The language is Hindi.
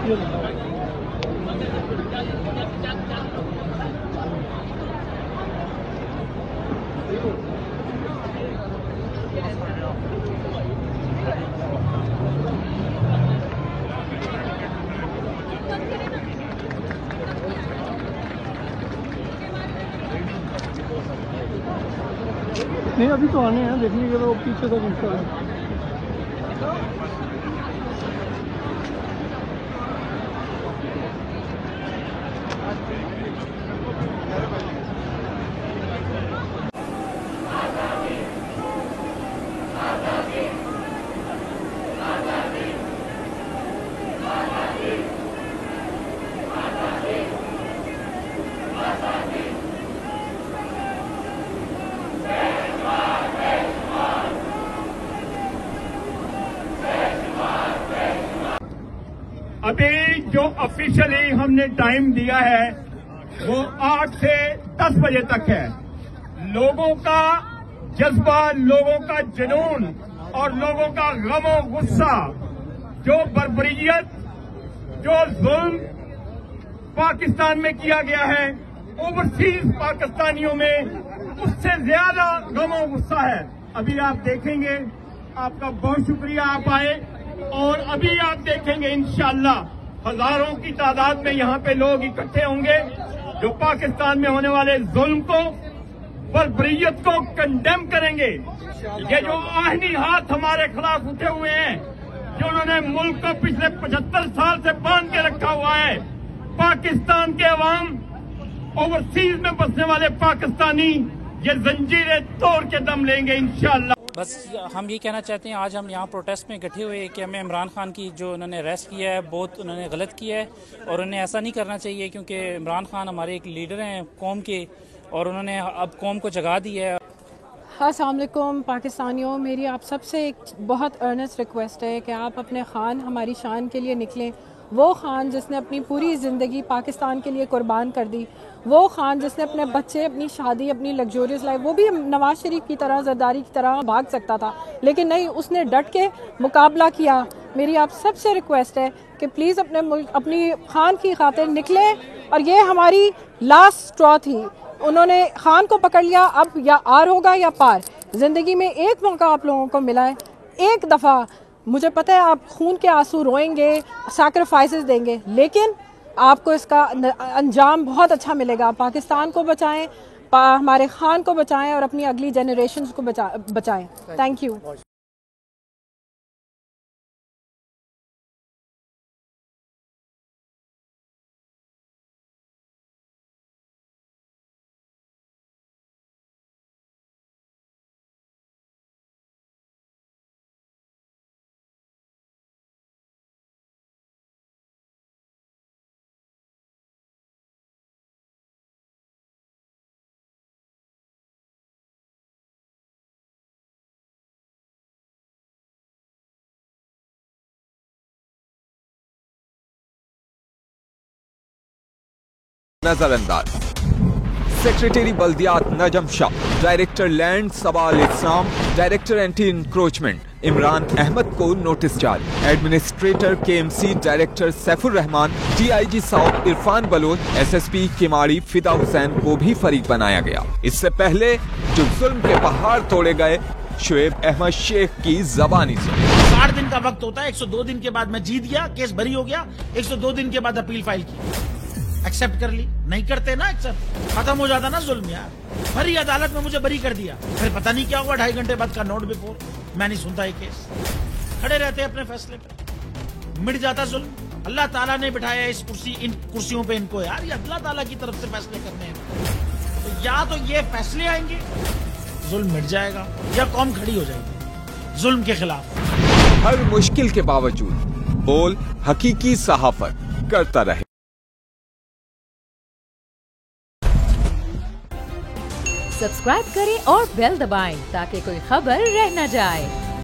नहीं अभी तो आने हैं, देखने के तो पीछे तक इंशाल्लाह। अभी जो ऑफिशियली हमने टाइम दिया है वो 8 से 10 बजे तक है। लोगों का जज्बा, लोगों का जुनून और लोगों का गम और गुस्सा, जो बर्बरियत, जो जुल्म पाकिस्तान में किया गया है ओवरसीज पाकिस्तानियों में, उससे ज्यादा गम और गुस्सा है। अभी आप देखेंगे, आपका बहुत शुक्रिया आप आए, और अभी आप देखेंगे इंशाअल्लाह हजारों की तादाद में यहाँ पे लोग इकट्ठे होंगे जो पाकिस्तान में होने वाले जुल्म को, बर्बरियत को कंडेम करेंगे। ये जो आहनी हाथ हमारे खिलाफ उठे हुए हैं, जो उन्होंने मुल्क को पिछले 75 साल से बांध के रखा हुआ है, पाकिस्तान के अवाम, ओवरसीज में बसने वाले पाकिस्तानी ये जंजीरें तोड़ के दम लेंगे इंशाअल्लाह। बस हम ये कहना चाहते हैं, आज हम यहाँ प्रोटेस्ट में इकट्ठे हुए कि हमें इमरान खान की जो उन्होंने अरेस्ट किया है बहुत उन्होंने गलत किया है, और उन्हें ऐसा नहीं करना चाहिए, क्योंकि इमरान खान हमारे एक लीडर हैं कौम के, और उन्होंने अब कौम को जगा दी है। अस्सलाम वालेकुम पाकिस्तानियों, मेरी आप सबसे एक बहुत अर्नेस्ट रिक्वेस्ट है कि आप अपने खान, हमारी शान के लिए निकलें। वो खान जिसने अपनी पूरी ज़िंदगी पाकिस्तान के लिए कुर्बान कर दी, वो खान जिसने अपने बच्चे, अपनी शादी, अपनी लग्जोरियस लाइफ, वो भी नवाज शरीफ की तरह, जरदारी की तरह भाग सकता था, लेकिन नहीं, उसने डट के मुकाबला किया। मेरी आप सबसे रिक्वेस्ट है कि प्लीज़ अपने मुल्क, अपनी खान की खातिर निकलें, और ये हमारी लास्ट स्ट्रॉ थी। उन्होंने खान को पकड़ लिया, अब या आर होगा या पार। ज़िंदगी में एक मौका आप लोगों को मिला है, एक दफ़ा। मुझे पता है आप खून के आंसू रोएंगे, सैक्रिफाइसेस देंगे, लेकिन आपको इसका अंजाम बहुत अच्छा मिलेगा। पाकिस्तान को बचाएं, हमारे खान को बचाएं, और अपनी अगली जनरेशन्स को बचाएं। Thank you. नजरअंदाज सेक्रेटरी बल्दियात नजम शाह, डायरेक्टर लैंड सवाल Islam, director anti encroachment Imran Ahmed को नोटिस जारी, administrator KMC director Saifur Rehman, DIG south Irfan Baloch, SSP Keamari Fida Hussain को भी फरीक बनाया गया। इससे पहले जो जुल्म के पहाड़ तोड़े गए, शुएब अहमद शेख की जबानी से 60 दिन का वक्त होता है, 102 दिन के बाद मैं जीत गया, केस बरी हो गया, 102 दिन के बाद अपील फाइल की, एक्सेप्ट कर ली। नहीं करते ना एक्सेप्ट, खत्म हो जाता ना जुल्म यार। भरी अदालत में मुझे बरी कर दिया, फिर पता नहीं क्या हुआ, 2.5 घंटे बाद का नोट बिफोर, मैं नहीं सुनता ये केस, खड़े रहते अपने फैसले पे, मिट जाता जुल्म। अल्लाह ताला ने बिठाया इस इन कुर्सियों पे इनको यार, ये अल्लाह ताला की तरफ से फैसले करने हैं। तो या तो ये फैसले आएंगे, जुल्म मिट जाएगा, या कौम खड़ी हो जाएगी जुल्म के खिलाफ। हर मुश्किल के बावजूद बोल हकीकी सहाफत करता रहे। सब्सक्राइब करें और बेल दबाएं ताकि कोई खबर रह न जाए।